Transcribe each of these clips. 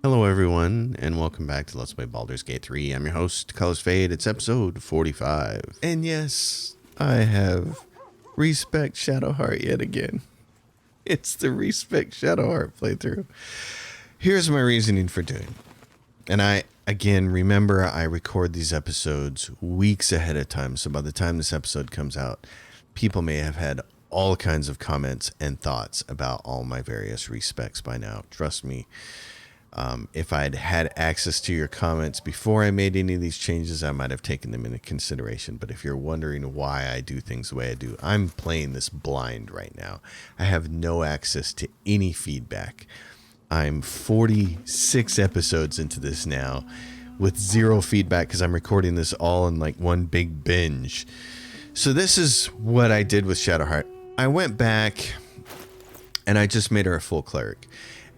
Hello everyone, and welcome back to Let's Play Baldur's Gate 3. I'm your host, Colors Fade. It's episode 45. And yes, I have Respect Shadowheart yet again. It's the Respect Shadowheart playthrough. Here's my reasoning for doing it. And remember I record these episodes weeks ahead of time, so by the time this episode comes out, people may have had all kinds of comments and thoughts about all my various respects by now. Trust me. If I'd had access to your comments before I made any of these changes, I might have taken them into consideration. But if you're wondering why I do things the way I do, I'm playing this blind right now. I have no access to any feedback. I'm 46 episodes into this now with zero feedback because I'm recording this all in like one big binge. So this is what I did with Shadowheart. I went back and I just made her a full cleric.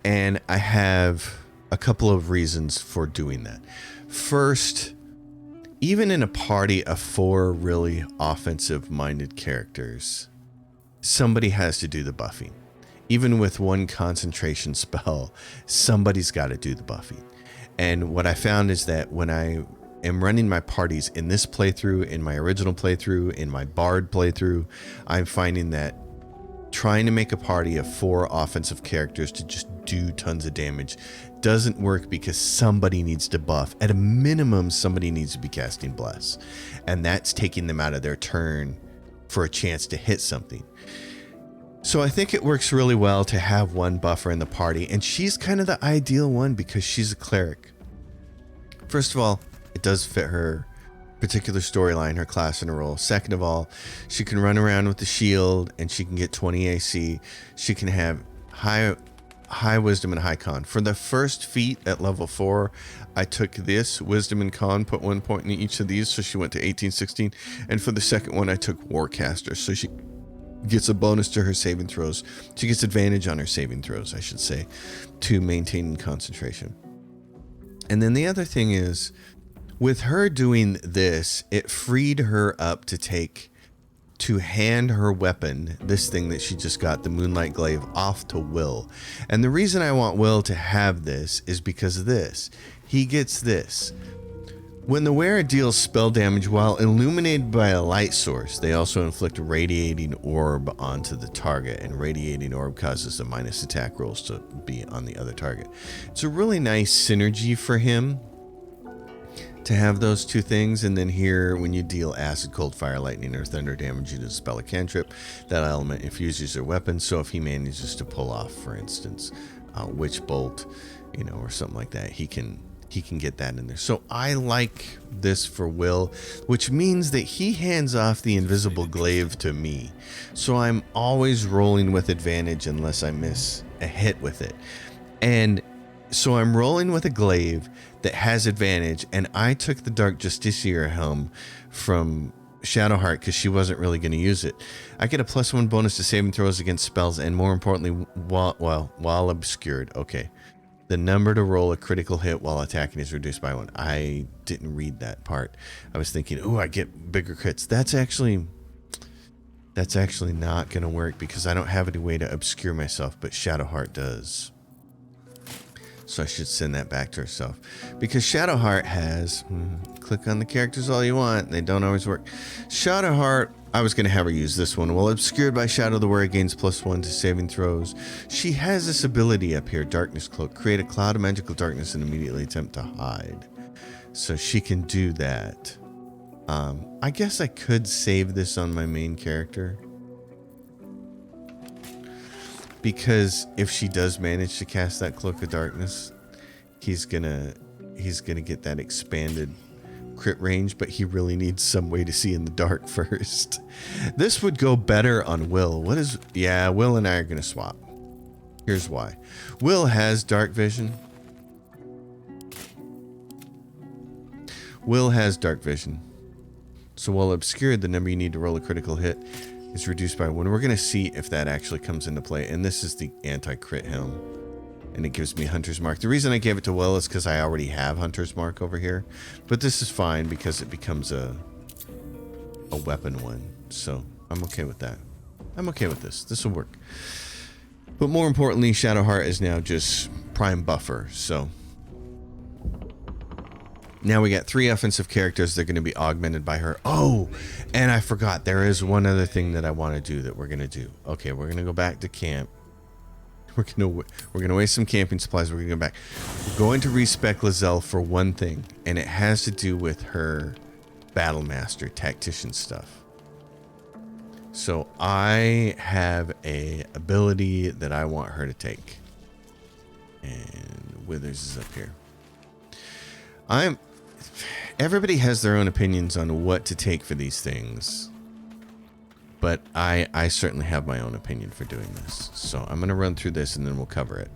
And I have a couple of reasons for doing that. First, even in a party of 4 really offensive-minded characters, somebody has to do the buffing. Even with one concentration spell, somebody's got to do the buffing. And what I found is that when I am running my parties in this playthrough, in my original playthrough, in my Bard playthrough, I'm finding that trying to make a party of 4 offensive characters to just do tons of damage doesn't work because somebody needs to buff. At a minimum, somebody needs to be casting Bless. And that's taking them out of their turn for a chance to hit something. So I think it works really well to have one buffer in the party. And she's kind of the ideal one because she's a cleric. First of all, it does fit her particular storyline, her class and her role. Second of all, she can run around with the shield and she can get 20 AC. She can have high wisdom and high con. For the first feat at level 4, I took this wisdom and con, put 1 point in each of these, so she went to 18, 16. And for the second one, I took Warcaster, so she gets a bonus to her saving throws. She gets advantage on her saving throws, I should say, to maintain concentration. And then the other thing is, with her doing this, it freed her up to hand her weapon, this thing that she just got, the Moonlight Glaive, off to Will. And the reason I want Will to have this is because of this. He gets this. When the wearer deals spell damage while illuminated by a light source, they also inflict a radiating orb onto the target, and radiating orb causes the minus attack rolls to be on the other target. It's a really nice synergy for him to have those two things. And then here, when you deal acid, cold, fire, lightning, or thunder damage, you dispel a cantrip. That element infuses your weapon. So if he manages to pull off, for instance, Witch Bolt, or something like that, he can get that in there. So I like this for Will, which means that he hands off the invisible glaive to me. So I'm always rolling with advantage unless I miss a hit with it. And so I'm rolling with a glaive that has advantage, and I took the Dark Justiciar helm from Shadowheart because she wasn't really going to use it. I get a +1 bonus to saving throws against spells, and more importantly, while obscured. Okay. The number to roll a critical hit while attacking is reduced by 1. I didn't read that part. I was thinking, oh, I get bigger crits. That's actually not going to work because I don't have any way to obscure myself, but Shadowheart does. So I should send that back to herself. Because Shadowheart has... click on the characters all you want. They don't always work. Shadowheart, I was going to have her use this one. While obscured by shadow, the wearer gains +1 to saving throws. She has this ability up here, Darkness Cloak. Create a cloud of magical darkness and immediately attempt to hide. So she can do that. I guess I could save this on my main character. Because if she does manage to cast that Cloak of Darkness, he's gonna get that expanded crit range, but he really needs some way to see in the dark first. This would go better on Will. Will and I are gonna swap. Here's why. Will has dark vision. So while obscured, the number you need to roll a critical hit is reduced by 1. We're going to see if that actually comes into play. And this is the anti-crit helm. And it gives me Hunter's Mark. The reason I gave it to Will is because I already have Hunter's Mark over here. But this is fine because it becomes a weapon one. So I'm okay with that. I'm okay with this. This will work. But more importantly, Shadowheart is now just prime buffer. So Now we got 3 offensive characters that are going to be augmented by her. Oh, and I forgot. There is one other thing that I want to do that we're going to do. Okay, we're going to go back to camp. We're gonna waste some camping supplies. We're going to go back. We're going to respec Lizelle for one thing, and it has to do with her battle master tactician stuff. So I have a ability that I want her to take. And Withers is up here. Everybody has their own opinions on what to take for these things. But I certainly have my own opinion for doing this. So I'm going to run through this and then we'll cover it.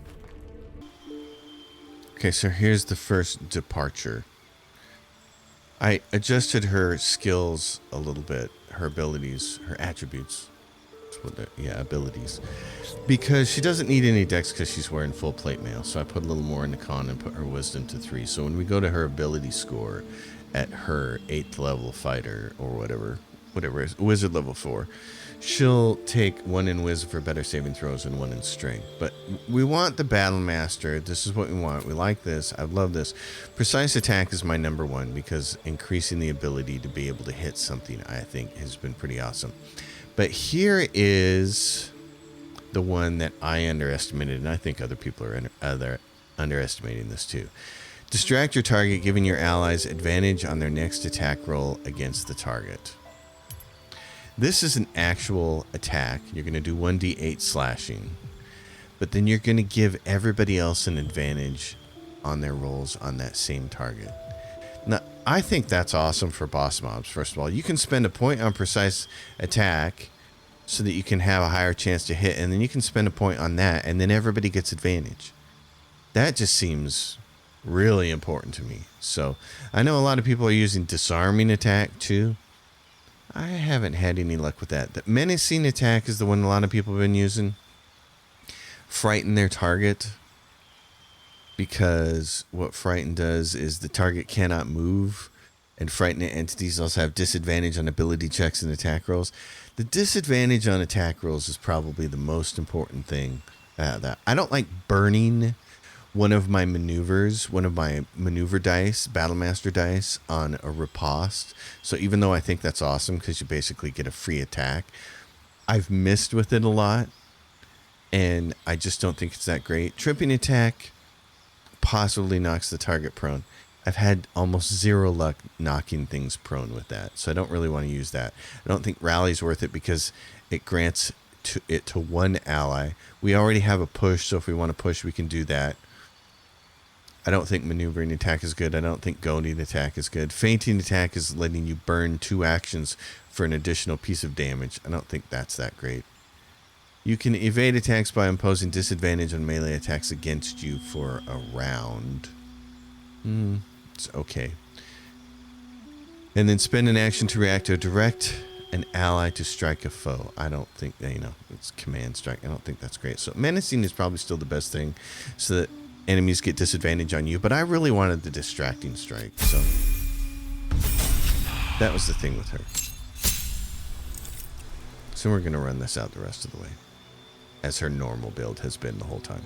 Okay, so here's the first departure. I adjusted her skills a little bit, her abilities, her attributes. Abilities. Because she doesn't need any dex because she's wearing full plate mail. So I put a little more in the con and put her wisdom to 3. So when we go to her ability score at her 8th level fighter or whatever it is, wizard level 4, she'll take 1 in wisdom for better saving throws and 1 in strength. But we want the battle master. This is what we want. We like this. I love this. Precise attack is my number 1 because increasing the ability to be able to hit something, I think, has been pretty awesome. But here is the one that I underestimated, and I think other people are underestimating this too. Distract your target, giving your allies advantage on their next attack roll against the target. This is an actual attack. You're going to do 1d8 slashing, but then you're going to give everybody else an advantage on their rolls on that same target. Now, I think that's awesome for boss mobs. First of all, you can spend a point on precise attack so that you can have a higher chance to hit, and then you can spend a point on that, and then everybody gets advantage. That just seems really important to me. So I know a lot of people are using disarming attack too. I haven't had any luck with that. The menacing attack is the one a lot of people have been using. Frighten their target. Because what Frighten does is the target cannot move, and frightened entities also have disadvantage on ability checks and attack rolls. The disadvantage on attack rolls is probably the most important thing. That I don't like burning one of my maneuver dice, Battlemaster dice, on a riposte. So even though I think that's awesome because you basically get a free attack, I've missed with it a lot, and I just don't think it's that great. Tripping attack possibly knocks the target prone. I've had almost 0 luck knocking things prone with that, so I don't really want to use that. I don't think rally's worth it because it grants it to 1 ally. We already have a push, so if we want to push, we can do that. I don't think maneuvering attack is good. I don't think goading attack is good. Fainting attack is letting you burn 2 actions for an additional piece of damage. I don't think that's that great. You can evade attacks by imposing disadvantage on melee attacks against you for a round. It's okay. And then spend an action to react to direct an ally to strike a foe. I don't think, it's command strike. I don't think that's great. So menacing is probably still the best thing so that enemies get disadvantage on you. But I really wanted the distracting strike. So that was the thing with her. So we're going to run this out the rest of the way, as her normal build has been the whole time.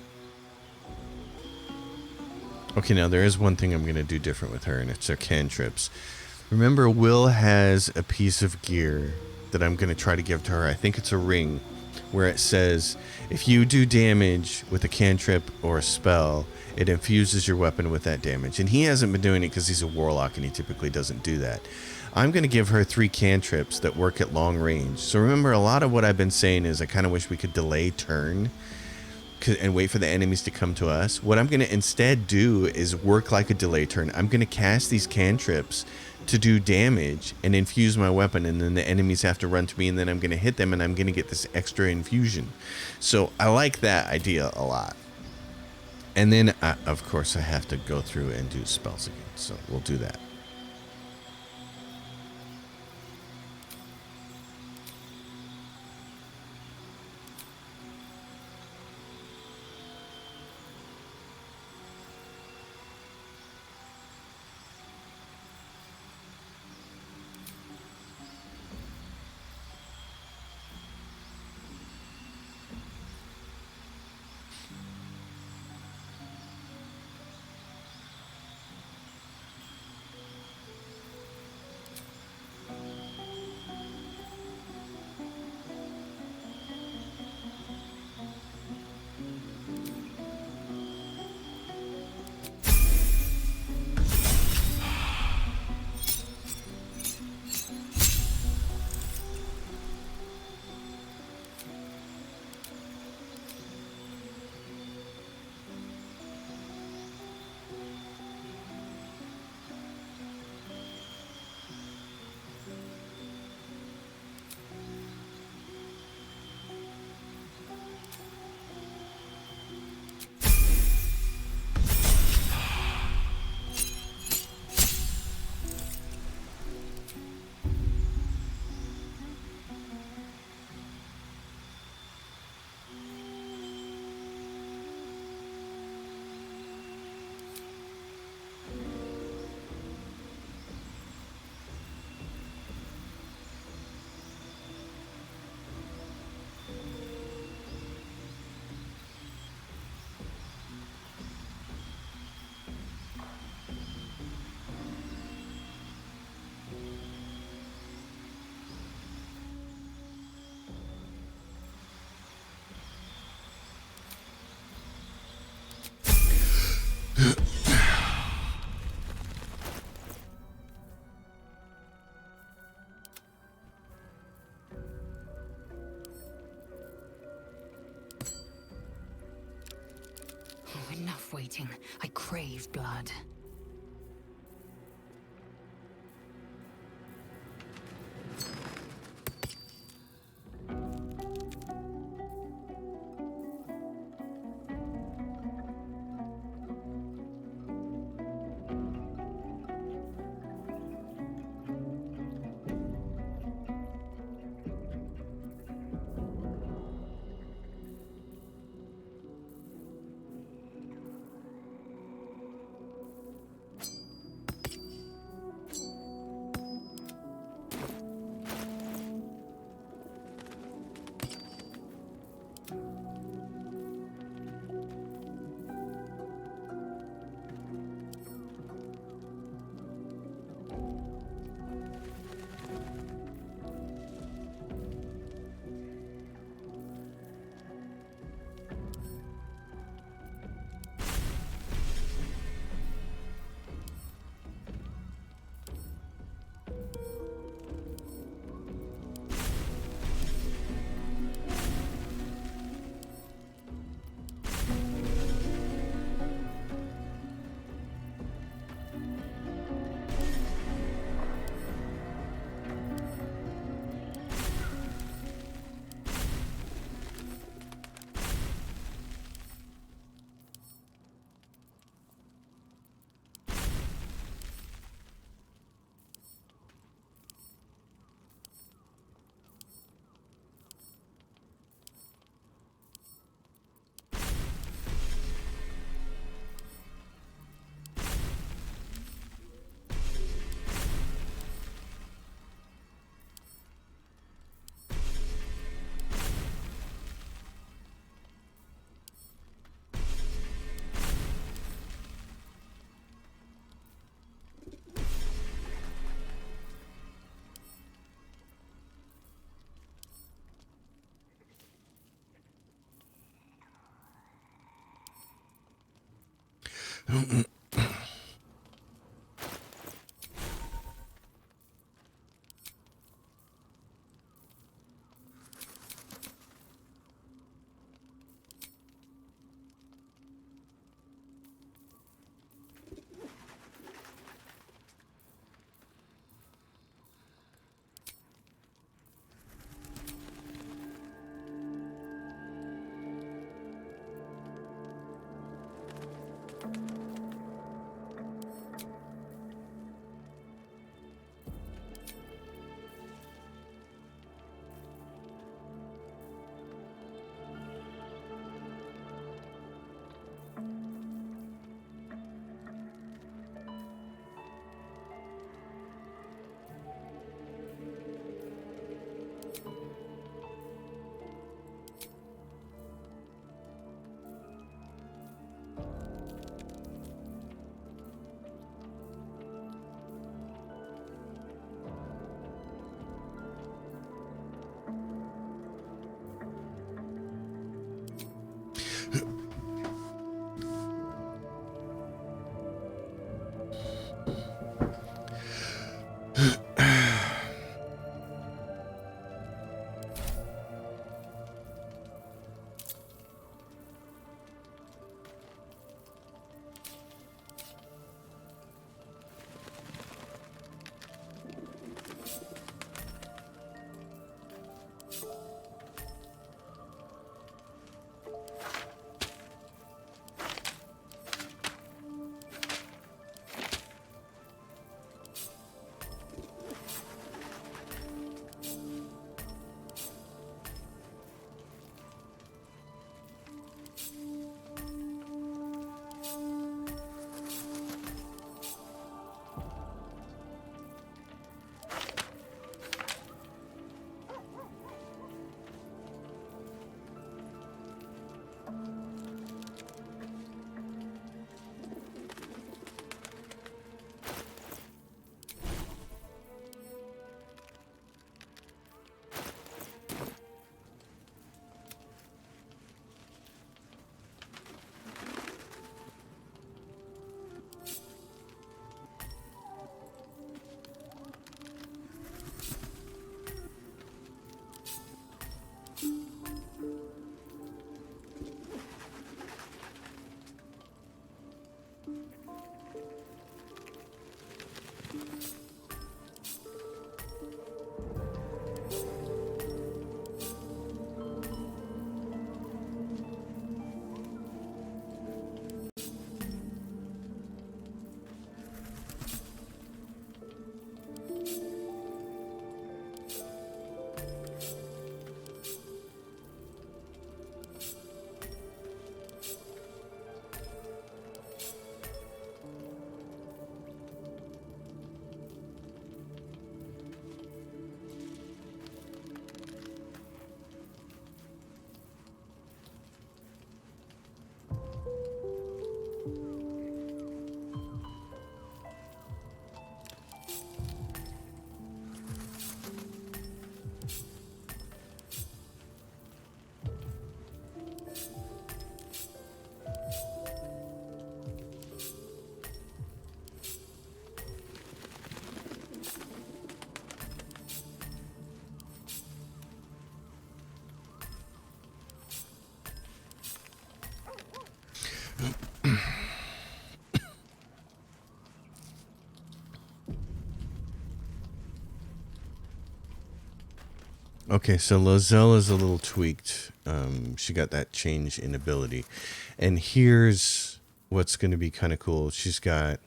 Okay, now there is one thing I'm going to do different with her, and it's her cantrips. Remember, Will has a piece of gear that I'm going to try to give to her. I think it's a ring where it says, if you do damage with a cantrip or a spell, it infuses your weapon with that damage. And he hasn't been doing it because he's a warlock and he typically doesn't do that. I'm going to give her 3 cantrips that work at long range. So remember, a lot of what I've been saying is I kind of wish we could delay turn and wait for the enemies to come to us. What I'm going to instead do is work like a delay turn. I'm going to cast these cantrips to do damage and infuse my weapon, and then the enemies have to run to me, and then I'm going to hit them, and I'm going to get this extra infusion. So I like that idea a lot. And then, of course, I have to go through and do spells again. So we'll do that. God. Okay, so Lozelle is a little tweaked. She got that change in ability. And here's what's going to be kind of cool. She's got...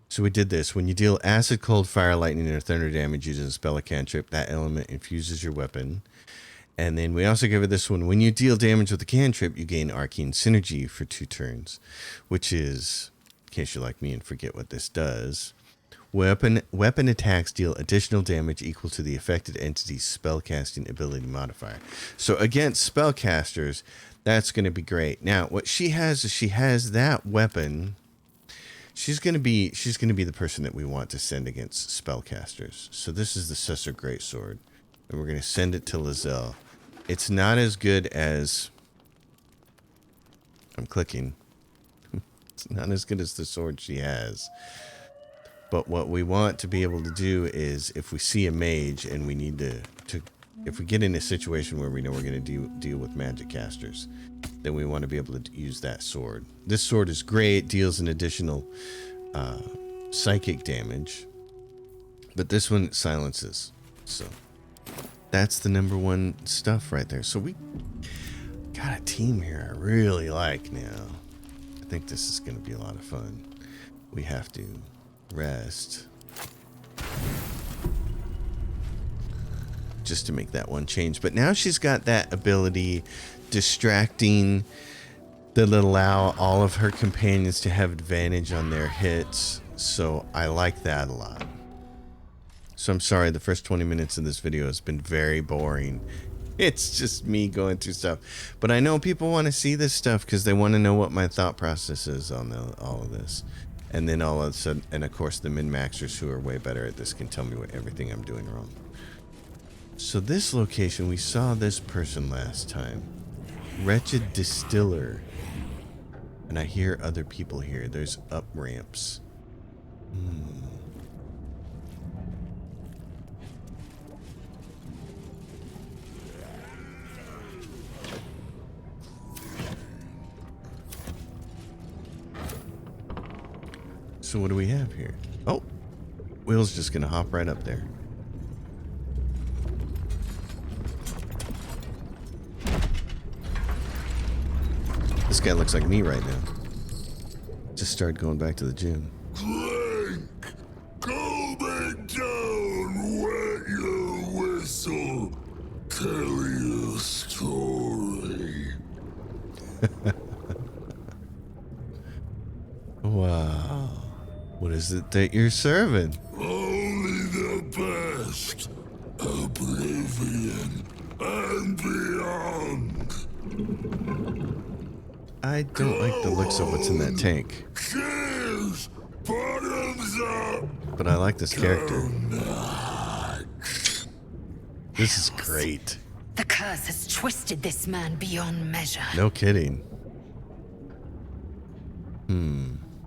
So we did this. When you deal acid, cold, fire, lightning, or thunder damage using a spell or cantrip, that element infuses your weapon. And then we also give her this one. When you deal damage with a cantrip, you gain arcane synergy for 2 turns. Which is, in case you're like me and forget what this does... Weapon attacks deal additional damage equal to the affected entity's spellcasting ability modifier. So against spellcasters, that's going to be great. Now, what she has is she has that weapon. She's going to be the person that we want to send against spellcasters. So this is the Susser Greatsword, and we're going to send it to Lozelle. It's not as good as... I'm clicking. It's not as good as the sword she has. But what we want to be able to do is, if we see a mage and we need to if we get in a situation where we know we're going to deal with magic casters, then we want to be able to use that sword. This sword is great, deals an additional psychic damage, but this one silences. So that's the number 1 stuff right there. So we got a team here I really like now. I think this is going to be a lot of fun. We have to rest just to make that one change, but now she's got that ability distracting that'll allow all of her companions to have advantage on their hits, so I like that a lot. So I'm sorry, the first 20 minutes of this video has been very boring. It's just me going through stuff, but I know people want to see this stuff because they want to know what my thought process is on all of this. And then all of a sudden, and of course the min-maxers who are way better at this can tell me what everything I'm doing wrong. So this location, we saw this person last time. Wretched Distiller. And I hear other people here. There's up ramps. So what do we have here? Oh, Will's just gonna hop right up there. This guy looks like me right now. Just started going back to the gym. Clank, go back down, wet your whistle, tell your story. Wow. What is it that you're serving? Only the best, oblivion and beyond. I don't like the looks of what's in that tank. Cheers, bottoms up. But I like this character. This is great. The curse has twisted this man beyond measure. No kidding.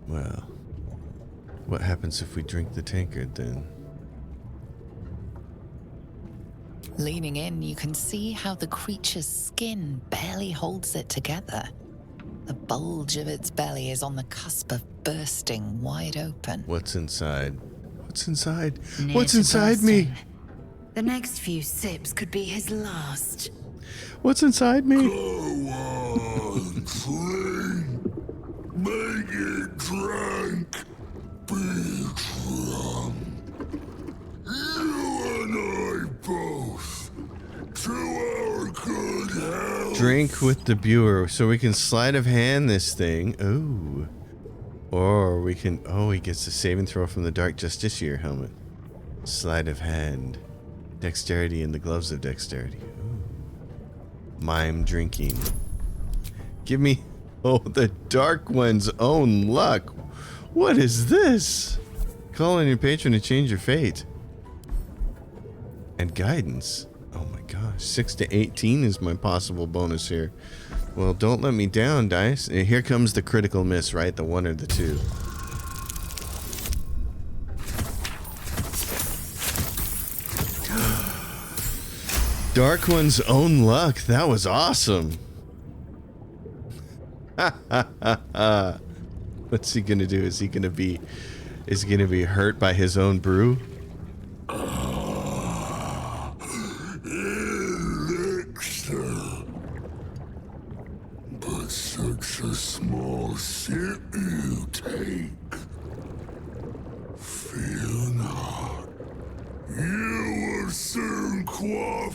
Well, what happens if we drink the tankard then? Leaning in, you can see how the creature's skin barely holds it together. The bulge of its belly is on the cusp of bursting wide open. What's inside? What's inside? Near What's to inside me? bursting. The next few sips could be his last. What's inside me? Go on, clean. Make it drunk. Be drunk. You and I both. To our good health. Drink with the Buer, so we can sleight of hand this thing. Ooh. Or we can... Oh, he gets a saving throw from the Dark Justiciar helmet. Sleight of hand. Dexterity in the gloves of dexterity. Ooh. Mime drinking. Give me... Oh, the Dark One's own luck. What is this? Call on your patron to change your fate. And guidance. Oh my gosh. 6 to 18 is my possible bonus here. Well, don't let me down, dice. Here comes the critical miss, right? The 1 or the 2. Dark One's own luck. That was awesome. What's he gonna do? Is he gonna be hurt by his own brew? It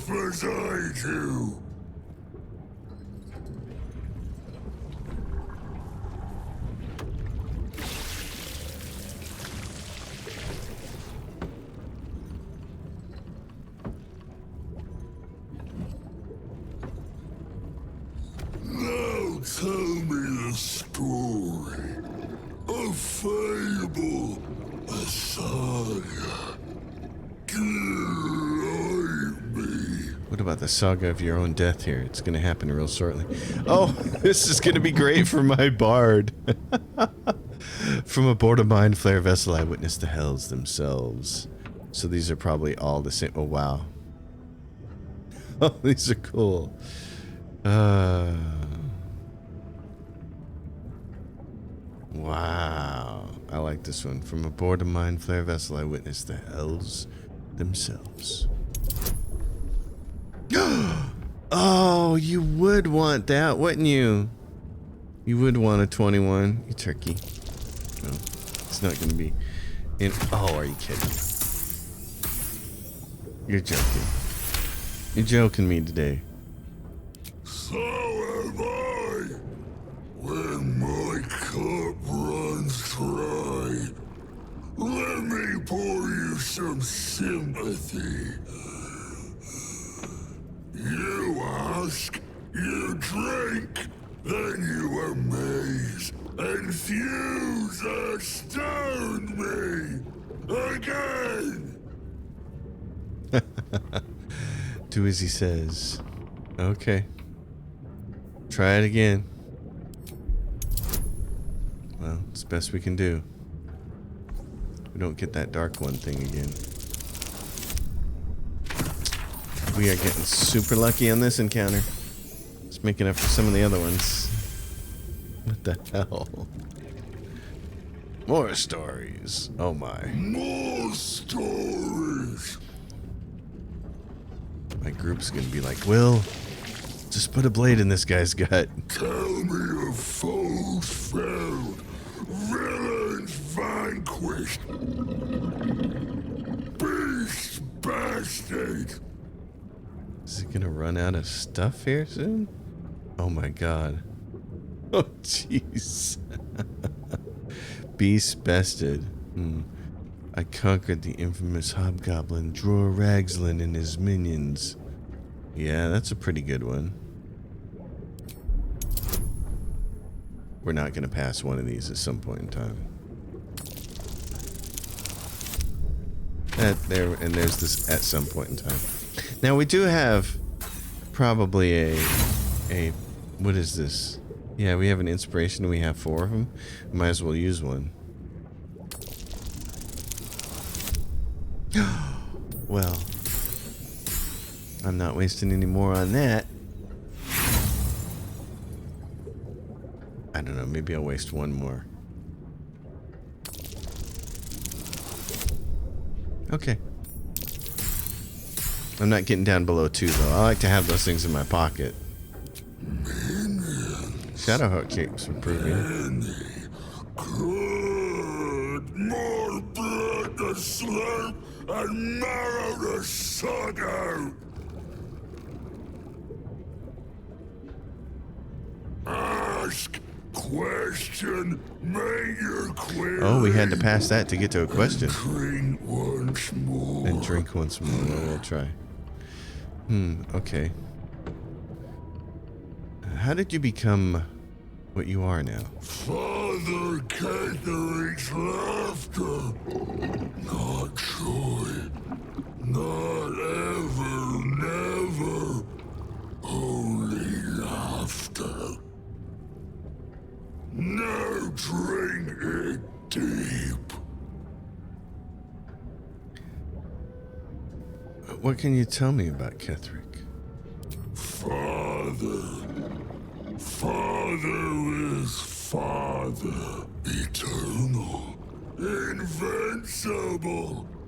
tough as I do. Now tell me the story. A fable, a saga. Guide me. What about the saga of your own death here? It's going to happen real shortly. Oh, this is going to be great for my bard. From aboard a mind flare vessel, I witnessed the hells themselves. So these are probably all the same. Oh, wow. Oh, these are cool. Wow. I like this one. From aboard a mind flare vessel, I witnessed the hells themselves. Oh, you would want that, wouldn't you? You would want a 21, you turkey. No, it's not going to be in. Oh, are you kidding? You're joking. You're joking me today. So am I. When my cup runs dry, let me pour you some sympathy. You ask, you drink, then you amaze, enthuse, astound me again. Do as he says. Okay. Try it again. Well, it's the best we can do. We don't get that dark one thing again. We are getting super lucky on this encounter. It's making up for some of the other ones. What the hell? More stories. Oh my. More stories. My group's gonna be like, Will, just put a blade in this guy's gut. Tell me of foes found, villains vanquished, beasts bastard. Is he gonna run out of stuff here soon? Oh my god. Oh jeez. Beast bested. I conquered the infamous hobgoblin Dror Ragslin and his minions. Yeah, that's a pretty good one. We're not gonna pass one of these at some point in time. There's this at some point in time. Now we do have probably a what is this? Yeah, we have an inspiration. We have 4 of them. We might as well use one. Well, I'm not wasting any more on that. I don't know. Maybe I'll waste one more. Okay. I'm not getting down below 2 though. I like to have those things in my pocket. Shadowheart keeps improving. Good. More blood to slurp and marrow to suck out. Ask, question, make your query. Oh, we had to pass that to get to a question. Drink once more. And drink once more. Well, we'll try. Okay. How did you become what you are now? Father Catherick's laughter. Not joy. Not ever, never. Only laughter. Now drink it deep. What can you tell me about Ketherick? Father is Father. Eternal. Invincible.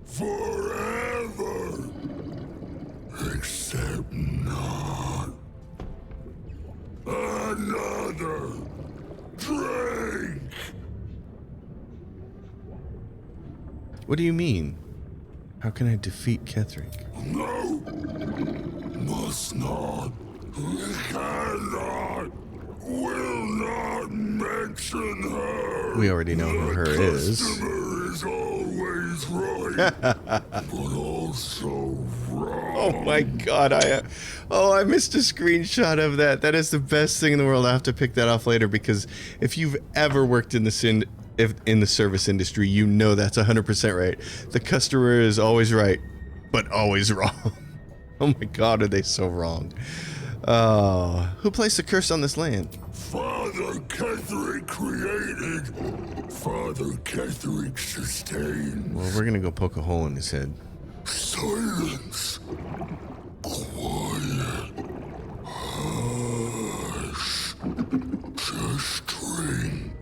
Forever. Except not. Another. Drink. What do you mean? How can I defeat Ketherick? No. Must not, cannot, will not mention her. We already know who her is. Customer is always right, but also wrong. Oh my god, I missed a screenshot of that. That is the best thing in the world. I have to pick that off later, because if you've ever worked in the in the service industry, you know that's 100% right. The customer is always right, but always wrong. Oh my god, are they so wrong. Who placed the curse on this land? Father Ketherick created, Father Ketherick sustained. Well, we're gonna go poke a hole in his head. Silence. Quiet. Hush. Just drink.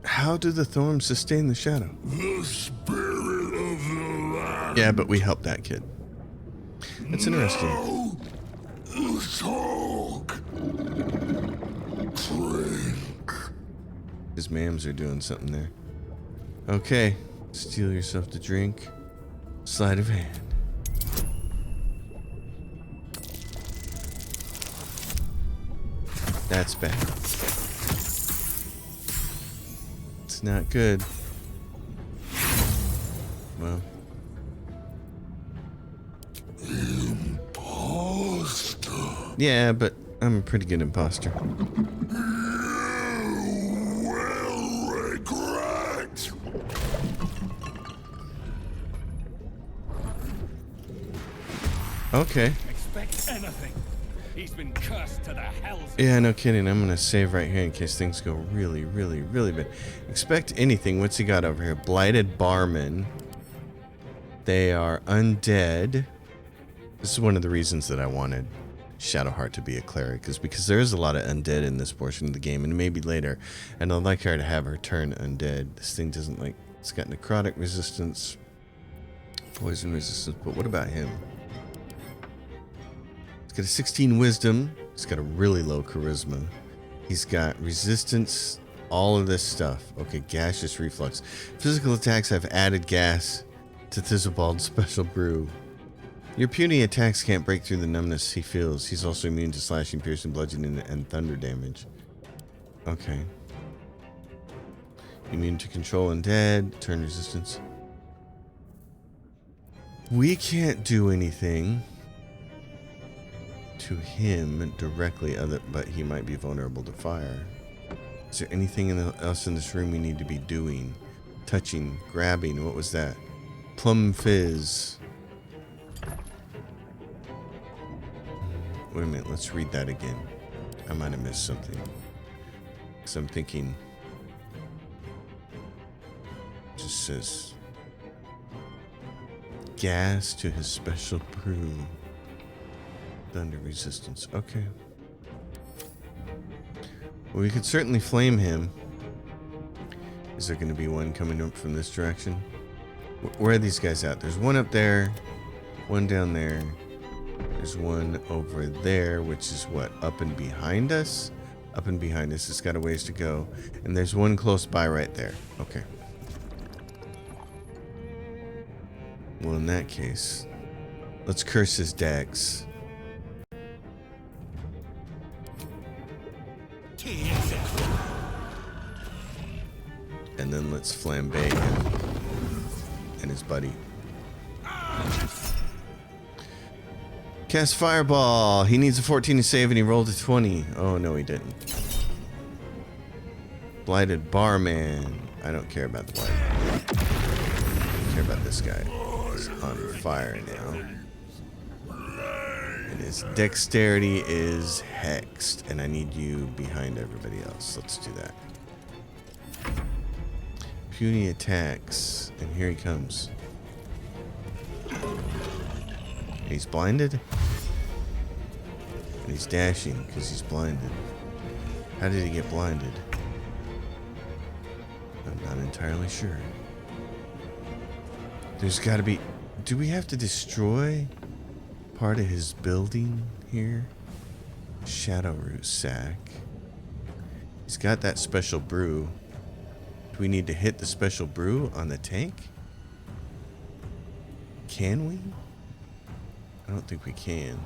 How do the Thorm sustain the shadow? The spirit of the land. Yeah, but we helped that kid. That's interesting. Now, talk. Drink. His mams are doing something there. Okay, steal yourself to drink. Sleight of hand. That's bad. It's not good. Well. Imposter. Yeah, but I'm a pretty good imposter. You will regret. Okay. Expect anything. He's been cursed to the hells. Yeah, no kidding. I'm gonna save right here in case things go really, really, really bad. Expect anything. What's he got over here? Blighted Barman. They are undead. This is one of the reasons that I wanted Shadowheart to be a cleric, is because there is a lot of undead in this portion of the game, and maybe later. And I'd like her to have her turn undead. This thing doesn't like. It's got necrotic resistance, poison resistance, but what about him? He's got a 16 wisdom. He's got a really low charisma. He's got resistance, all of this stuff. Okay, gaseous reflux. Physical attacks have added gas to Thisobald's special brew. Your puny attacks can't break through the numbness he feels. He's also immune to slashing, piercing, bludgeoning, and thunder damage. Okay. Immune to control undead, turn resistance. We can't do anything to him directly, but he might be vulnerable to fire. Is there anything else in this room we need to be doing? Touching, grabbing, what was that? Plum fizz. Wait a minute, let's read that again. I might have missed something. Because I'm thinking... It just says... Gas to his special brew. Thunder resistance. Okay. Well, we could certainly flame him. Is there going to be one coming up from this direction? Where are these guys at? There's one up there. One down there. There's one over there, which is what? Up and behind us? Up and behind us. It's got a ways to go. And there's one close by right there. Okay. Well, in that case, let's curse his dex. And then let's flambe him and his buddy. Cast Fireball. He needs a 14 to save and he rolled a 20. Oh, no, he didn't. Blighted Barman. I don't care about the Blighted Barman. I care about this guy. He's on fire now. And his dexterity is hexed. And I need you behind everybody else. Let's do that. Puny attacks. And here he comes. He's blinded. And he's dashing because he's blinded. How did he get blinded? I'm not entirely sure. There's got to be... Do we have to destroy part of his building here? Shadowroot sack. He's got that special brew. Do we need to hit the special brew on the tank? Can we? I don't think we can.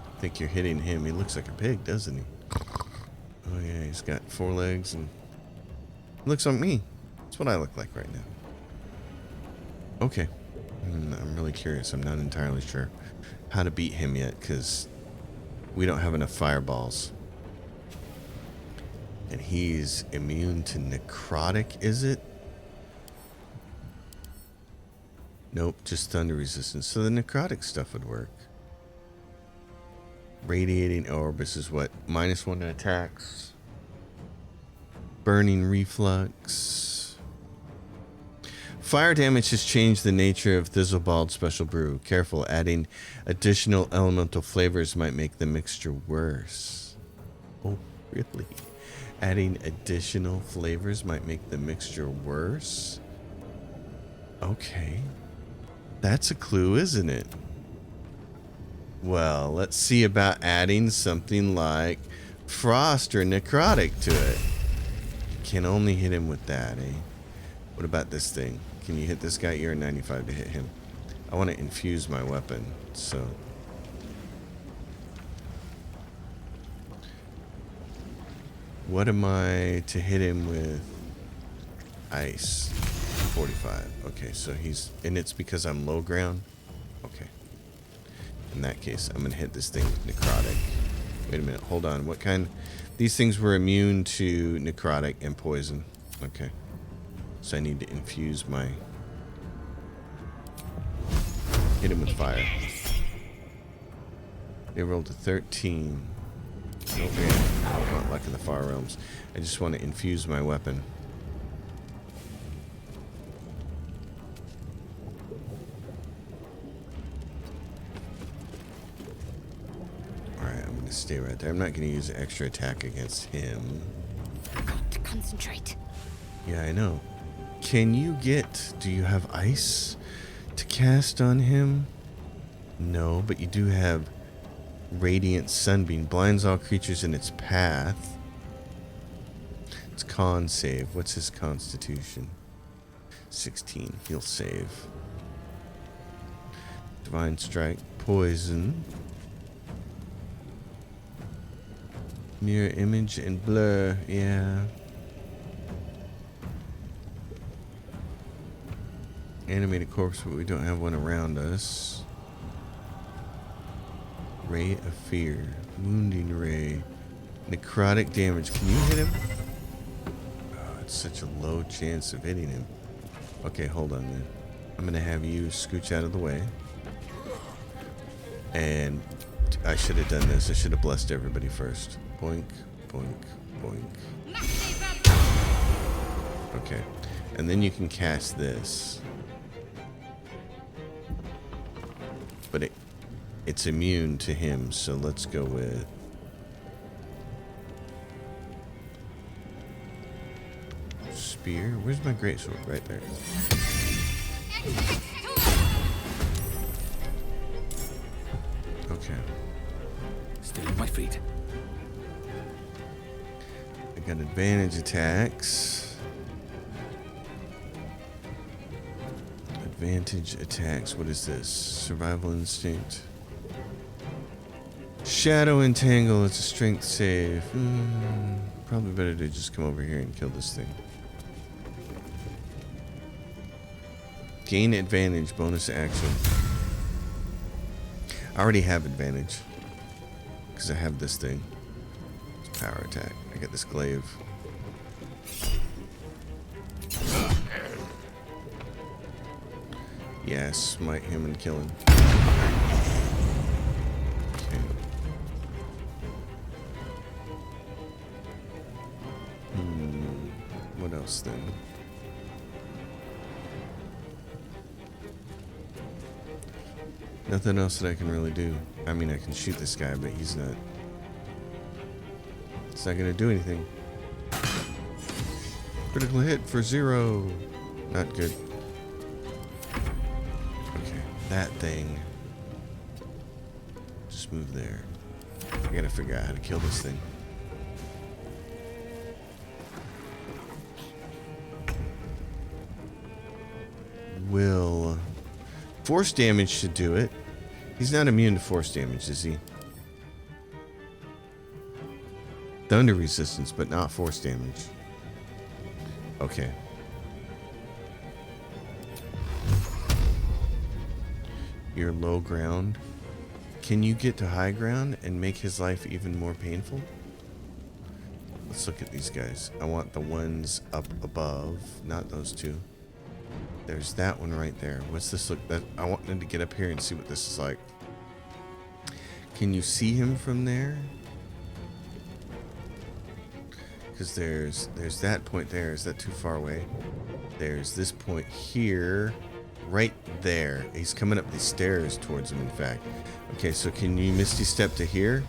I think you're hitting him. He looks like a pig, doesn't he? Oh yeah, he's got 4 legs and looks like me. That's what I look like right now. Okay. I'm really curious. I'm not entirely sure how to beat him yet because we don't have enough fireballs. And he's immune to necrotic, is it? Nope, just thunder resistance. So the necrotic stuff would work. Radiating orb, this is what? -1 to attacks. Burning reflux. Fire damage has changed the nature of Thisobald Special Brew. Careful, adding additional elemental flavors might make the mixture worse. Oh, really? Adding additional flavors might make the mixture worse? Okay. That's a clue, isn't it? Well, let's see about adding something like frost or necrotic to it. Can only hit him with that, eh? What about this thing? Can you hit this guy? You're a 95 to hit him. I want to infuse my weapon, so... What am I to hit him with? Ice. 45. Okay, so he's... And it's because I'm low ground? Okay. In that case, I'm going to hit this thing with necrotic. Wait a minute, hold on. What kind... These things were immune to necrotic and poison. Okay. So I need to infuse my... Hit him with fire. They rolled a 13. Nope, I don't want luck in the far realms. I just want to infuse my weapon. Alright, I'm going to stay right there. I'm not going to use extra attack against him. I've got to concentrate. Yeah, I know. Can you get... Do you have ice to cast on him? No, but you do have Radiant Sunbeam. Blinds all creatures in its path. It's con save. What's his constitution? 16. He'll save. Divine Strike. Poison. Mirror Image and Blur. Yeah. Animated corpse, but we don't have one around us. Ray of Fear. Wounding Ray. Necrotic damage. Can you hit him? Oh, it's such a low chance of hitting him. Okay, hold on then. I'm going to have you scooch out of the way. And I should have done this. I should have blessed everybody first. Boink, boink, boink. Okay. And then you can cast this. But it's immune to him, so let's go with... Spear? Where's my greatsword? Right there. Okay. Stay on my feet. I got advantage attacks. Advantage attacks. What is this? Survival instinct. Shadow entangle. It's a strength save. Probably better to just come over here and kill this thing. Gain advantage. Bonus action. I already have advantage because I have this thing. It's power attack. I got this glaive. Yeah, smite him and kill him. Okay. What else then? Nothing else that I can really do. I mean, I can shoot this guy, but he's not... It's not gonna do anything. Critical hit for 0. Not good. That thing. Just move there. I gotta figure out how to kill this thing. Will Force damage should do it. He's not immune to force damage, is he? Thunder resistance, but not force damage. Okay. You're low ground. Can you get to high ground and make his life even more painful? Let's look at these guys. I want the ones up above, not those two. There's that one right there. What's this look? That I wanted to get up here and see what this is like. Can you see him from there? Because there's that point there. Is that too far away? There's this point here, right there. He's coming up these stairs towards him, in fact. Okay, so can you Misty Step to here?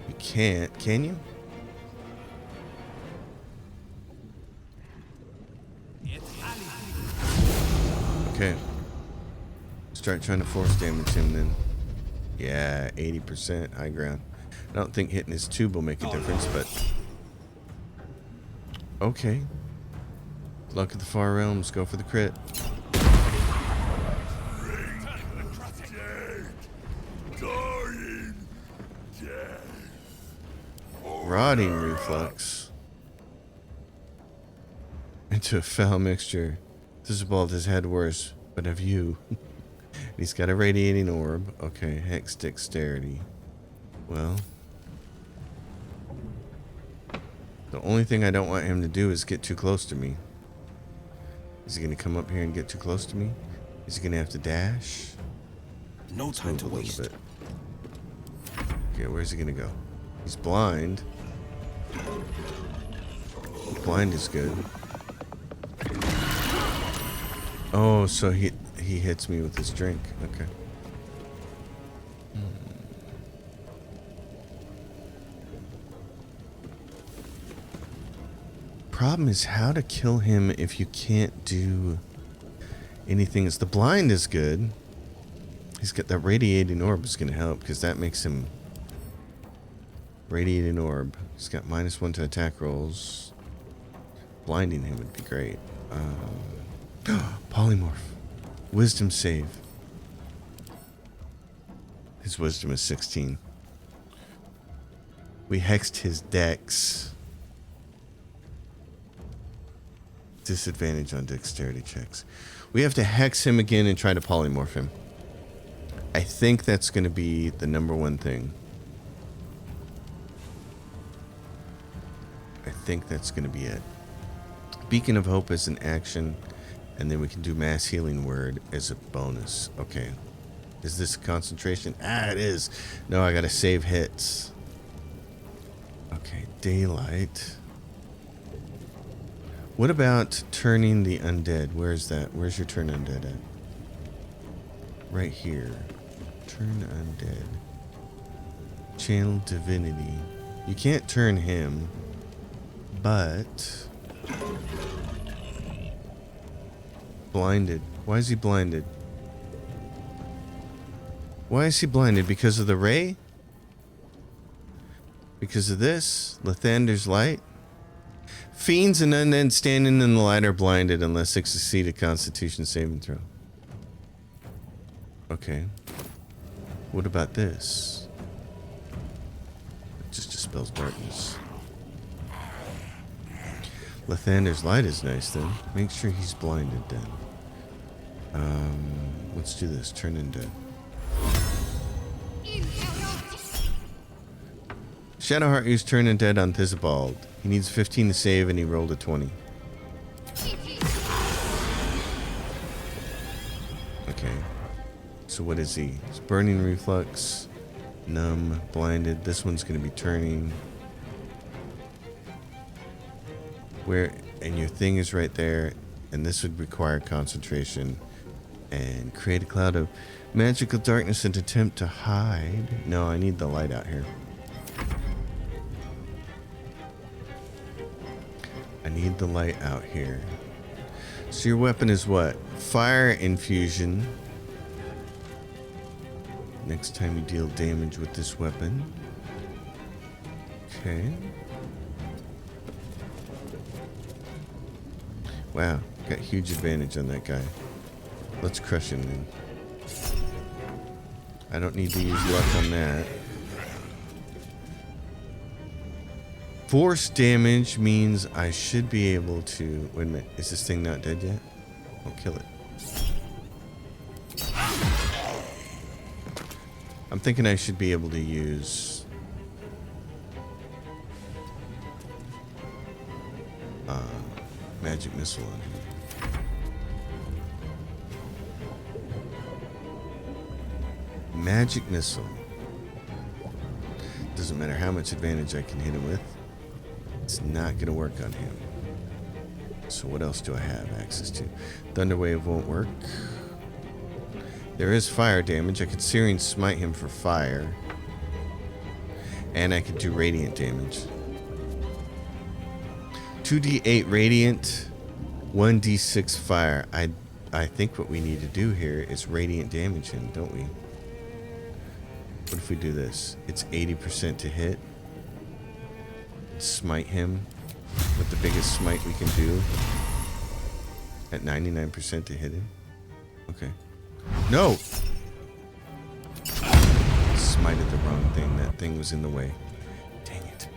You can't, can you? Okay. Start trying to force damage him then. Yeah, 80% high ground. I don't think hitting his tube will make a difference, but... Okay. Luck of the Far Realms, go for the crit. Rotting reflux. Into a foul mixture. Thisobald has had worse, but have you? He's got a radiating orb. Okay, hex dexterity. Well, the only thing I don't want him to do is get too close to me. Is he gonna come up here and get too close to me? Is he gonna have to dash? No time to waste. Bit. Okay, where's he gonna go? He's blind. Blind is good. Oh, so he hits me with his drink. Okay. Problem is how to kill him if you can't do anything. The blind is good. He's got that radiating orb is going to help because that makes him radiating orb. He's got -1 to attack rolls. Blinding him would be great. Polymorph. Wisdom save. His wisdom is 16. We hexed his dex. Disadvantage on dexterity checks. We have to hex him again and try to polymorph him. I think that's going to be the #1 thing. I think that's going to be it. Beacon of Hope is an action, and then we can do Mass Healing Word as a bonus. Okay. Is this a concentration? Ah, it is. No, I got to save hits. Okay, Daylight. What about turning the undead? Where is that? Where's your turn undead at? Right here. Turn undead. Channel divinity. You can't turn him, but... Blinded. Why is he blinded? Why is he blinded? Because of the ray? Because of this? Lathander's light? Fiends and undead standing in the light are blinded unless they succeed a Constitution saving throw. Okay. What about this? It just dispels darkness. Lathander's light is nice then. Make sure he's blinded then. Let's do this. Turn undead. Shadowheart used turn undead on Thisobald. He needs 15 to save and he rolled a 20. Okay. So what is he? It's burning reflux, numb, blinded. This one's going to be turning. Where, and your thing is right there, and this would require concentration. And create a cloud of magical darkness and attempt to hide. No, I need the light out here. I need the light out here. So your weapon is what? Fire infusion. Next time you deal damage with this weapon. Okay. Wow, got huge advantage on that guy. Let's crush him then. I don't need to use luck on that. Force damage means I should be able to... Wait a minute. Is this thing not dead yet? I'll kill it. I'm thinking I should be able to use... magic missile on him. Magic missile. Doesn't matter how much advantage I can hit him with. It's not going to work on him. So what else do I have access to? Thunder Wave won't work. There is fire damage. I could Searing Smite him for fire. And I could do radiant damage. 2d8 radiant, 1d6 fire. I think what we need to do here is radiant damage him, don't we? What if we do this? It's 80% to hit. Smite him with the biggest smite we can do. At 99% to hit him. Okay. No! Smited the wrong thing. That thing was in the way. Dang it.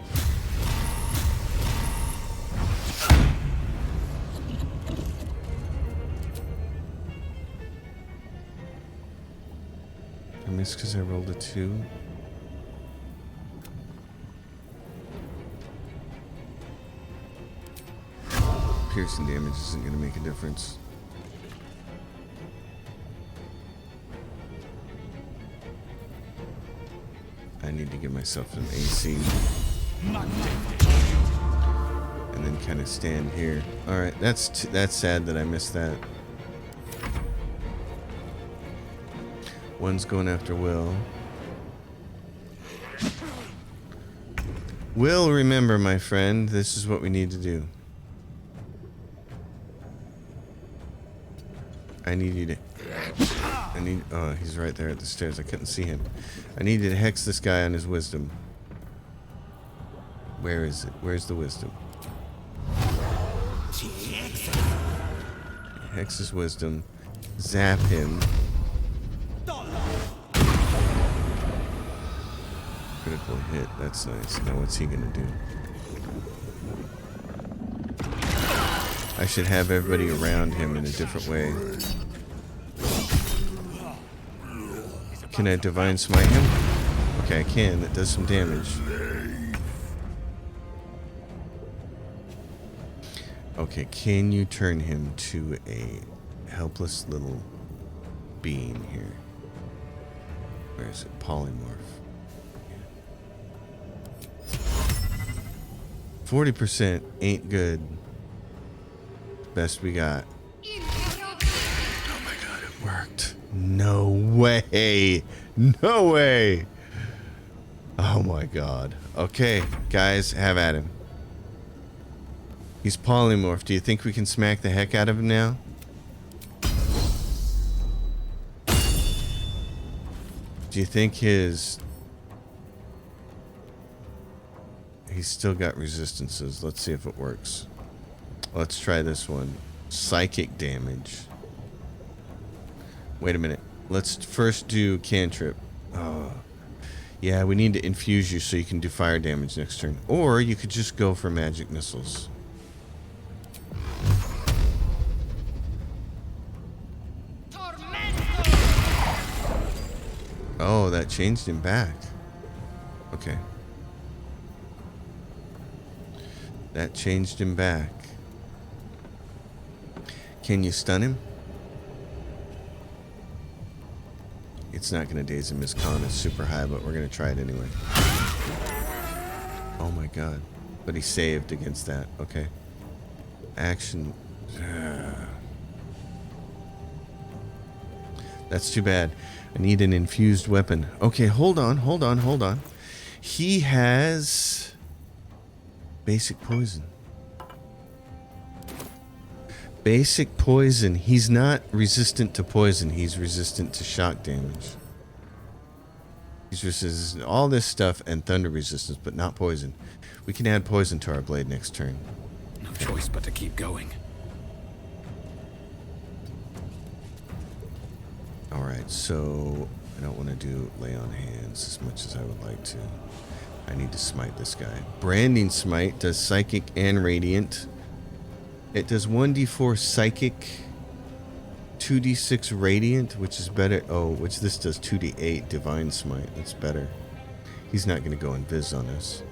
I missed because I rolled a 2. Piercing damage isn't going to make a difference. I need to give myself some AC. And then kind of stand here. Alright, that's sad that I missed that. One's going after Will. Will, remember, my friend, this is what we need to do. I need you to... Oh, he's right there at the stairs. I couldn't see him. I need you to hex this guy on his wisdom. Where is it? Where's the wisdom? Hex his wisdom. Zap him. Critical hit. That's nice. Now what's he gonna do? I should have everybody around him in a different way. Can I Divine Smite him? Okay, I can. That does some damage. Okay, can you turn him to a helpless little being here? Where is it? Polymorph. 40% ain't good. Best we got. Oh my god, it worked. No way. No way. Oh my god. Okay, guys, have at him. He's polymorphed. Do you think we can smack the heck out of him now? Do you think his... He's still got resistances. Let's see if it works. Let's try this one. Psychic damage. Wait a minute. Let's first do cantrip. Oh. Yeah, we need to infuse you so you can do fire damage next turn. Or you could just go for magic missiles. Oh, that changed him back. Okay. That changed him back. Can you stun him? It's not going to daze him. His con is super high, but we're going to try it anyway. Oh my god. But he saved against that. Okay. Action. That's too bad. I need an infused weapon. Okay, hold on. He has basic poison. Basic poison. He's not resistant to poison. He's resistant to shock damage. He's resistant to all this stuff and thunder resistance, but not poison. We can add poison to our blade next turn. No choice but to keep going. Alright, so I don't want to do lay on hands as much as I would like to. I need to smite this guy. Branding Smite does psychic and radiant. It does 1d4 psychic, 2d6 radiant, which is better. Oh, which this does 2d8 divine smite. That's better. He's not going to go invis on us.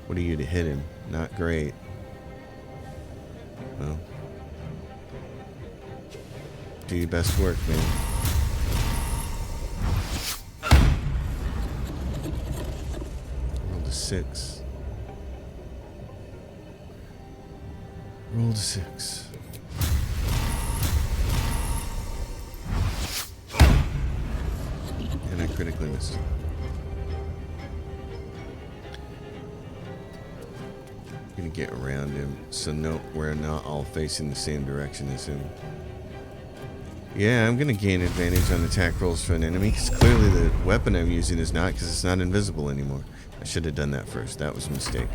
What are you to hit him? Not great. Well, do your best work, man. Rolled a 6. Rolled a 6. And I critically missed. Gonna get around him so no, we're not all facing the same direction as him. Yeah, I'm gonna gain advantage on attack rolls for an enemy because clearly the weapon I'm using is not, because it's not invisible anymore. I should have done that first. That was a mistake.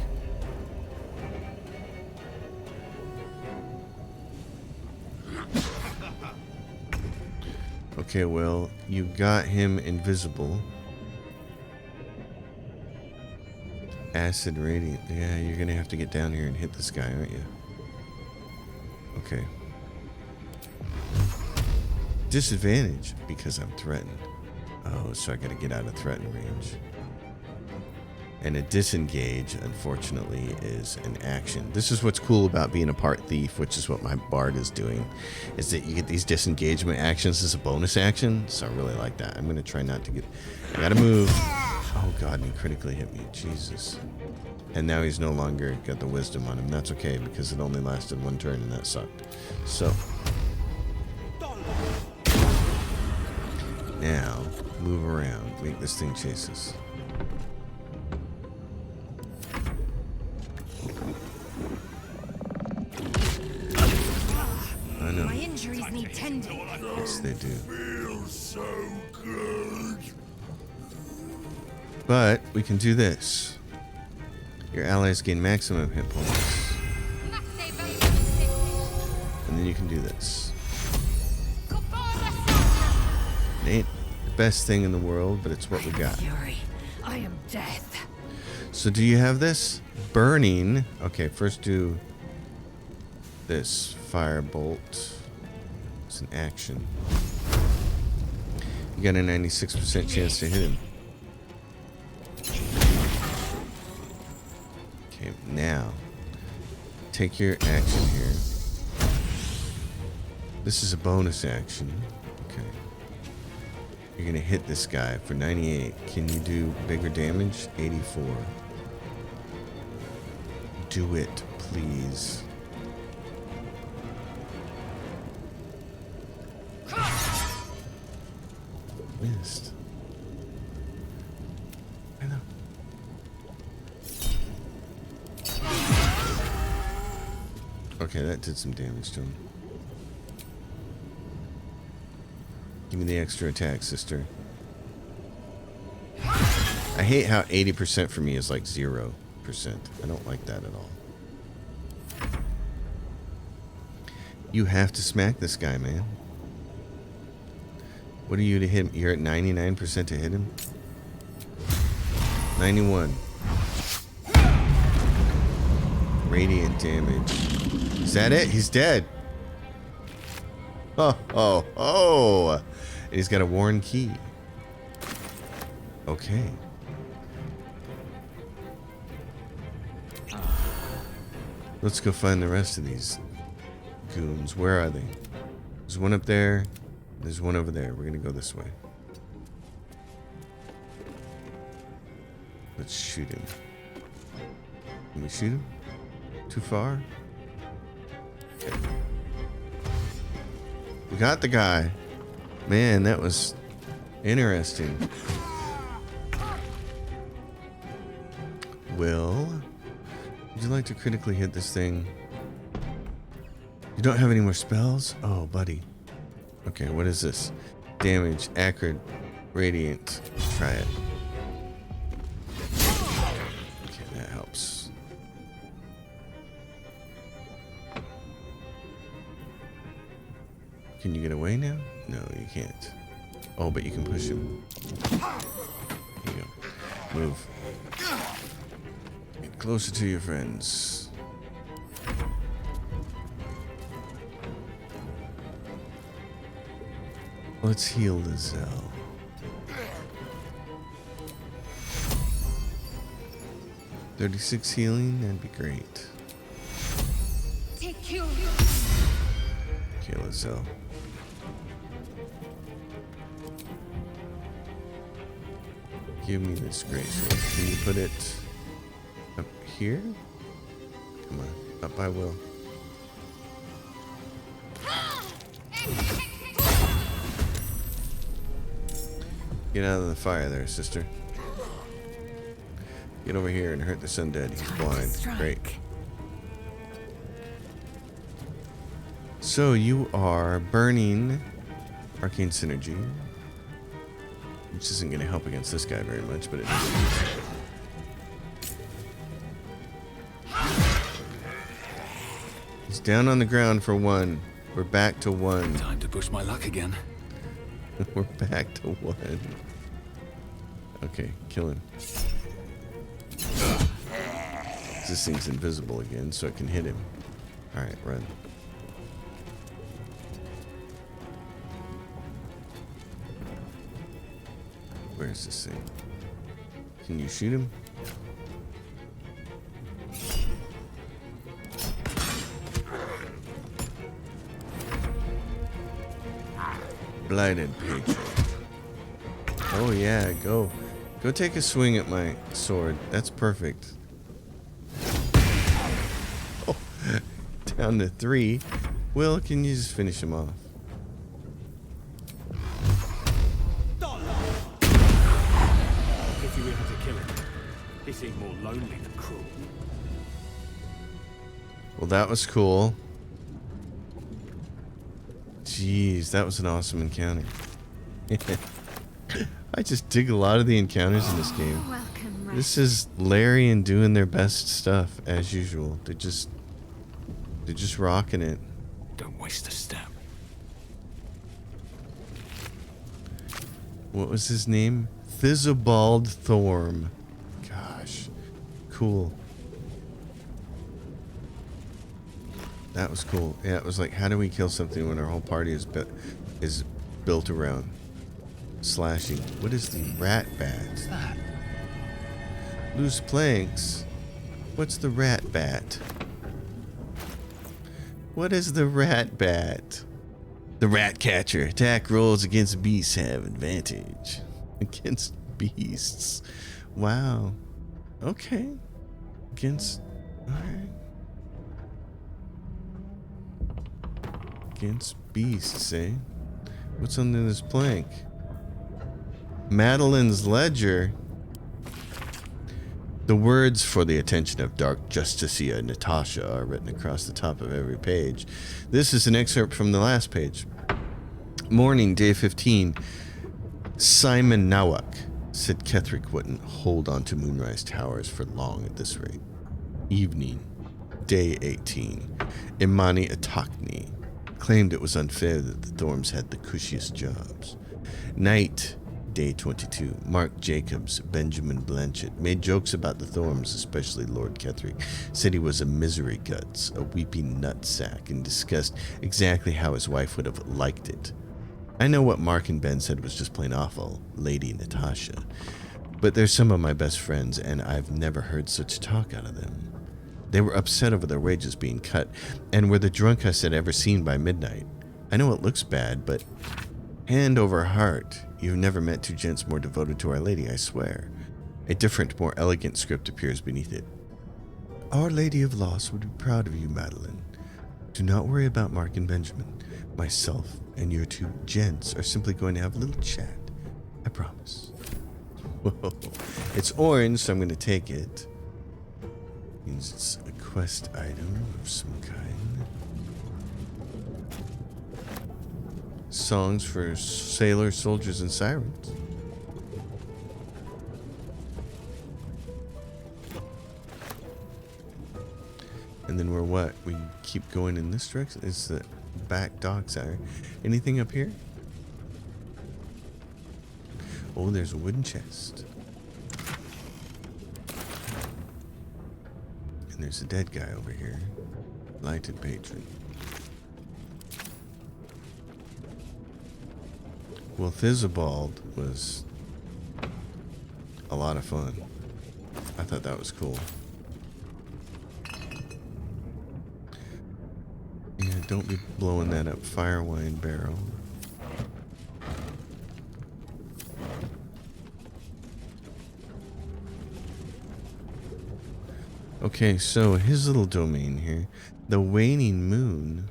Okay, well, you got him invisible. Acid radiant. Yeah, you're gonna have to get down here and hit this guy, aren't you? Okay. Disadvantage because I'm threatened. Oh, so I gotta get out of threatened range. And a disengage, unfortunately, is an action. This is what's cool about being a part thief, which is what my bard is doing, is that you get these disengagement actions as a bonus action. So I really like that. I'm gonna try not to get. I gotta move. Oh god, and he critically hit me. Jesus. And now he's no longer got the wisdom on him. That's okay because it only lasted one turn and that sucked. So now move around. Make this thing chase us. I know. My injuries need tending. Yes, they do. Feels so good. But we can do this. Your allies gain maximum hit points. And then you can do this. It ain't the best thing in the world, but it's what we got. Fury, I am death. So do you have this? Burning. Okay, first do this. Firebolt. It's an action. You got a 96% chance to hit him. Okay, now take your action here. This is a bonus action. Okay. You're gonna hit this guy for 98. Can you do bigger damage? 84. Do it, please. Missed. I know. Okay, that did some damage to him. Give me the extra attack, sister. I hate how 80% for me is like 0%. I don't like that at all. You have to smack this guy, man. What are you to hit him? You're at 99% to hit him? 91. Radiant damage. Is that it? He's dead. Oh, oh, oh. And he's got a worn key. Okay. Let's go find the rest of these goons. Where are they? There's one up there. There's one over there. We're gonna go this way. Let's shoot him. Can we shoot him? Too far? Okay. We got the guy. Man, that was interesting. Will, would you like to critically hit this thing? You don't have any more spells? Oh, buddy. Okay, what is this? Damage, accurate, radiant. Try it. Okay, that helps. Can you get away now? No, you can't. Oh, but you can push him. There you go. Move. Get closer to your friends. Let's heal the Zell. $36 healing, that'd be great. Take you. Okay, let's go. Give me this great sword. Can you put it up here? Come on, up I will. Get out of the fire there, sister. Get over here and hurt this undead. He's blind. Great. So you are burning arcane synergy, which isn't going to help against this guy very much, but it is. He's down on the ground for one. We're back to one. Time to push my luck again. We're back to one. Okay, kill him. This thing's invisible again, so it can hit him. Alright, run. Where's this thing? Can you shoot him? Blighted patron. Oh yeah, go take a swing at my sword. That's perfect. Oh, down to 3. Will, can you just finish him off? If you were to kill him, he seemed more lonely than cruel. Well, that was cool. Jeez, that was an awesome encounter. I just dig a lot of the encounters in this game. Welcome, This is Larian doing their best stuff as usual. They're just rocking it. Don't waste a step. What was his name? Thisobald Thorm. Gosh, cool. That was cool. Yeah, it was like, how do we kill something when our whole party is built around slashing? What is the rat bat? What's that? Loose planks. What's the rat bat? What is the rat bat? The rat catcher. Attack rolls against beasts have advantage. Against beasts. Wow. Okay. Against... Alright. Against beasts, eh? What's under this plank? Madeline's Ledger. The words for the attention of Dark Justicia Natasha are written across the top of every page. This is an excerpt from the last page. Morning, day 15. Simon Nawak said Ketherick wouldn't hold on to Moonrise Towers for long at this rate. Evening, day 18. Imani Atakni claimed it was unfair that the Thorms had the cushiest jobs. Night, day 22. Mark Jacobs, Benjamin Blanchett, made jokes about the Thorms, especially Lord Ketherick, said he was a misery guts, a weeping nutsack, and discussed exactly how his wife would have liked it. I know what Mark and Ben said was just plain awful, Lady Natasha, but they're some of my best friends, and I've never heard such talk out of them. They were upset over their wages being cut, and were the drunkest I'd ever seen by midnight. I know it looks bad, but hand over heart, you've never met two gents more devoted to Our Lady, I swear. A different, more elegant script appears beneath it. Our Lady of Loss would be proud of you, Madeline. Do not worry about Mark and Benjamin. Myself and your two gents are simply going to have a little chat. I promise. Whoa. It's orange, so I'm going to take it. Means it's a quest item of some kind. Songs for sailors, soldiers, and sirens. And then we're what? We keep going in this direction? It's the back dock side. Anything up here? Oh, there's a wooden chest. And there's a dead guy over here. Lighted patron. Well, Thisobald was a lot of fun. I thought that was cool. Yeah, don't be blowing that up fire wine barrel. Okay, so his little domain here. The waning moon.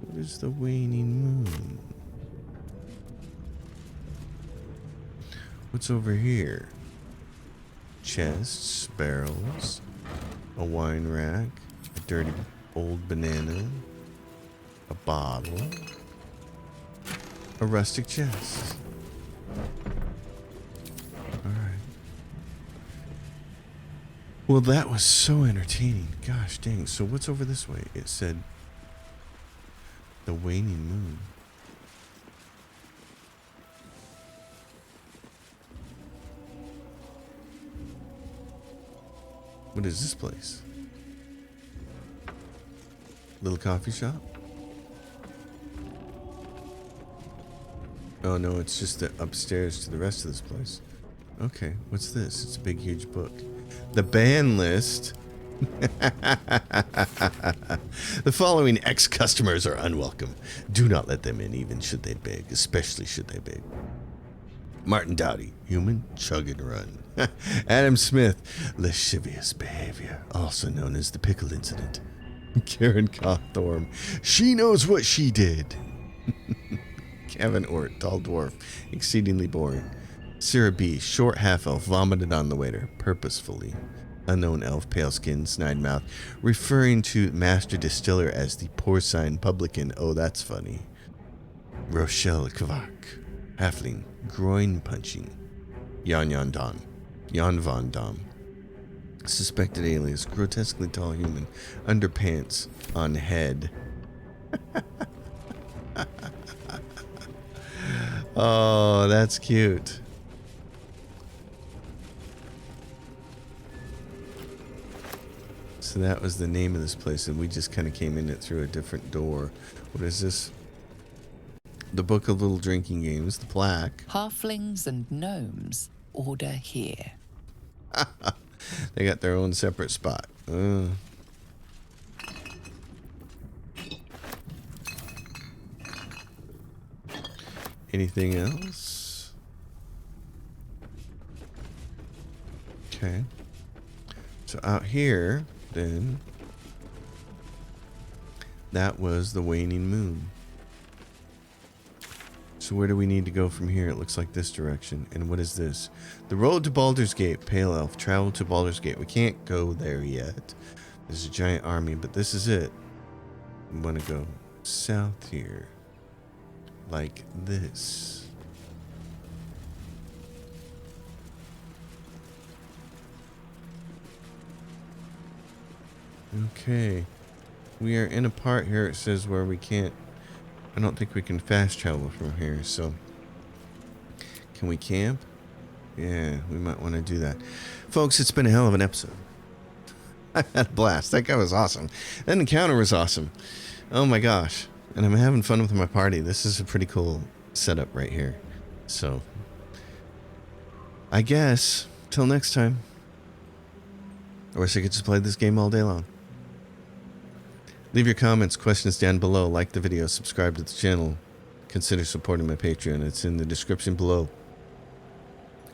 What is the waning moon? What's over here? Chests, barrels, a wine rack, a dirty old banana, a bottle, a rustic chest. Alright. Well, that was so entertaining. Gosh dang. So what's over this way? It said the waning moon. What is this place? Little coffee shop? Oh no, it's just the upstairs to the rest of this place. Okay, what's this? It's a big huge book. The ban list. The following ex-customers are unwelcome. Do not let them in, even should they beg, especially should they beg. Martin Dowdy, human, chug and run. Adam Smith, lascivious behavior, also known as the pickle incident. Karen Thorm, she knows what she did. Kevin Ort, tall dwarf, exceedingly boring. Sarah B, short half-elf, vomited on the waiter, purposefully. Unknown elf, pale skin, snide mouth, referring to master distiller as the porcine publican. Oh, that's funny. Rochelle Kvark, halfling, groin punching. Jan Von Dom. Suspected alias, grotesquely tall human, underpants on head. Oh, that's cute. So that was the name of this place, and we just kind of came in it through a different door. What is this? The Book of Little Drinking Games, the plaque. Halflings and gnomes order here. They got their own separate spot. Anything else? Okay. So out here, then, that was the waning moon. So where do we need to go from here? It looks like this direction. And what is this? The road to Baldur's Gate. Pale Elf. Travel to Baldur's Gate. We can't go there yet. There's a giant army, but this is it. We want to go south here. Like this. Okay. We are in a part here, it says, where we can't... I don't think we can fast travel from here, so... Can we camp? Yeah, we might want to do that. Folks, it's been a hell of an episode. I had a blast. That guy was awesome. That encounter was awesome. Oh my gosh. And I'm having fun with my party. This is a pretty cool setup right here. So, I guess, till next time. I wish I could just play this game all day long. Leave your comments, questions down below. Like the video, subscribe to the channel. Consider supporting my Patreon. It's in the description below.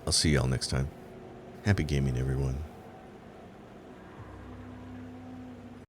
I'll see y'all next time. Happy gaming, everyone.